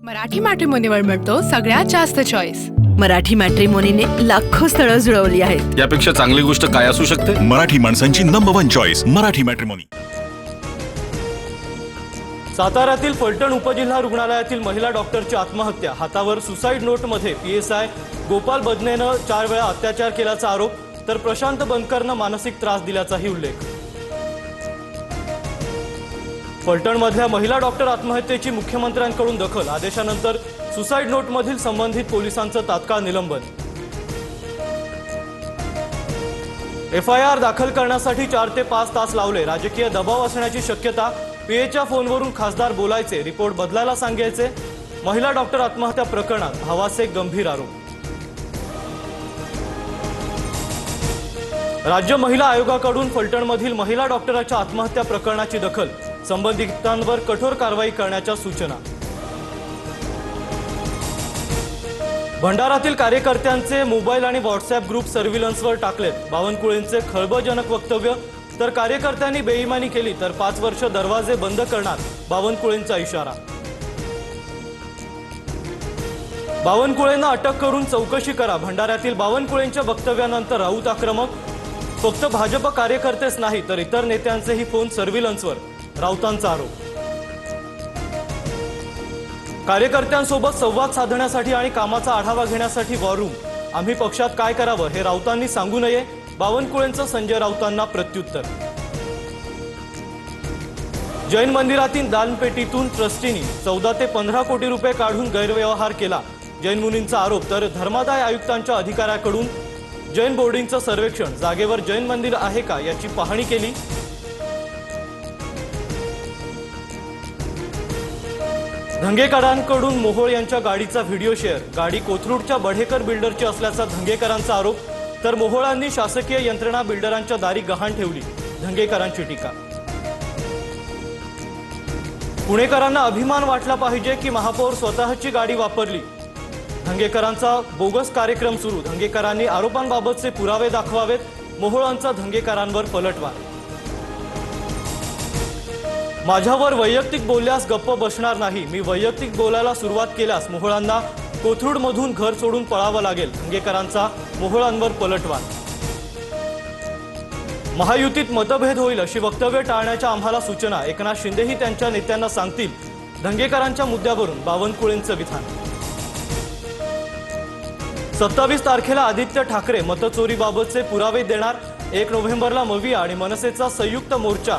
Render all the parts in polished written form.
मराठी मॅट्रिमोनीवर मिळतो सगळ्यात जास्त चॉईस। मराठी मॅट्रिमोनीने लाखो स्थळं जुळवली आहेत। यापेक्षा चांगली गोष्ट काय असू शकते? मराठी माणसांची नंबर 1 चॉईस मराठी मॅट्रिमोनी। साताऱ्यातील फलटण उपजिल्हा रुग्णालयातील महिला डॉक्टरची आत्महत्या। हातावर सुसाईड नोटमध्ये पीएसआय गोपाल बदनेनं 4 वेळा अत्याचार केल्याचा आरोप, तर प्रशांत बनकरनं मानसिक त्रास दिल्याचाही उल्लेख। फलटणमधल्या महिला डॉक्टर आत्महत्येची मुख्यमंत्र्यांकडून दखल, आदेशानंतर सुसाईड नोटमधील संबंधित पोलिसांचं तात्काळ निलंबन। एफआयआर दाखल करण्यासाठी 4 ते 5 तास लावले, राजकीय दबाव असण्याची शक्यता। पीएच्या फोनवरून खासदार बोलायचे, रिपोर्ट बदलायला सांगायचे। महिला डॉक्टर आत्महत्या प्रकरणात हवासे गंभीर आरोप। राज्य महिला आयोगाकडून फलटणमधील महिला डॉक्टराच्या आत्महत्या प्रकरणाची दखल, संबंधितांवर कठोर कारवाई करण्याच्या सूचना। भंडारातील कार्यकर्त्यांचे मोबाईल आणि व्हॉट्सअप ग्रुप सर्व्हिलन्सवर टाकलेत। बावनकुळेंचे खळबळजनक वक्तव्य, तर कार्यकर्त्यांनी बेईमानी केली तर 5 वर्ष दरवाजे बंद करणार, बावनकुळेंचा इशारा। बावनकुळेंना अटक करून चौकशी करा, भंडाऱ्यातील बावनकुळेंच्या वक्तव्यानंतर राऊत आक्रमक। फक्त भाजप कार्यकर्तेच नाही तर इतर नेत्यांचेही फोन सर्व्हिलन्सवर, राऊतांचा आरोप। कार्यकर्त्यांसोबत संवाद साधण्यासाठी आणि कामाचा आढावा घेण्यासाठी वॉर रूम, आम्ही पक्षात काय करावं हे राऊतांनी सांगू नये, बावनकुळेंचं संजय राऊतांना प्रत्युत्तर। जैन मंदिरातील दानपेटीतून ट्रस्टींनी 14 ते 15 कोटी रुपये काढून गैरव्यवहार केला, जैन मुनींचा आरोप। तर धर्मादाय आयुक्तांच्या अधिकाऱ्याकडून जैन बोर्डिंगचं सर्वेक्षण, जागेवर जैन मंदिर आहे का याची पाहणी केली। धंगेकरांकडून मोहोळ यांच्या गाडीचा व्हिडिओ शेअर, गाडी कोथरूडच्या बढेकर बिल्डरची असल्याचा धंगेकरांचा आरोप। तर मोहोळांनी शासकीय यंत्रणा बिल्डरांच्या दारी गहाण ठेवली, धंगेकरांची टीका। पुणेकरांना अभिमान वाटला पाहिजे की महापौर स्वतःची गाडी वापरली, धंगेकरांचा बोगस कार्यक्रम सुरू। धंगेकरांनी आरोपांबाबतचे पुरावे दाखवावेत, मोहोळांचा धंगेकरांवर पलटवार। माझ्यावर वैयक्तिक बोलल्यास गप्प बसणार नाही, मी वैयक्तिक बोलायला सुरुवात केल्यास मोहोळांना कोथरूडमधून घर सोडून पळावं लागेल, धंगेकरांचा मोहोळांवर पलटवार। महायुतीत मतभेद होईल अशी वक्तव्य टाळण्याच्या आम्हाला सूचना, एकनाथ शिंदेही त्यांच्या नेत्यांना सांगतील, धंगेकरांच्या मुद्द्यावरून बावनकुळेंचं विधान। 27 तारखेला आदित्य ठाकरे मतचोरीबाबतचे पुरावे देणार, 1 नोव्हेंबरला मविया आणि मनसेचा संयुक्त मोर्चा।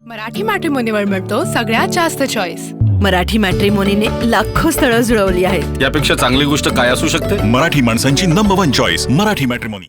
मराठी मॅट्रिमोनीवर मिळतो सगळ्यात जास्त चॉईस। मराठी मॅट्रिमोनीने लाखो स्थळं जुळवली आहेत। यापेक्षा चांगली गोष्ट काय असू शकते? मराठी माणसांची नंबर 1 चॉईस मराठी मॅट्रिमोनी।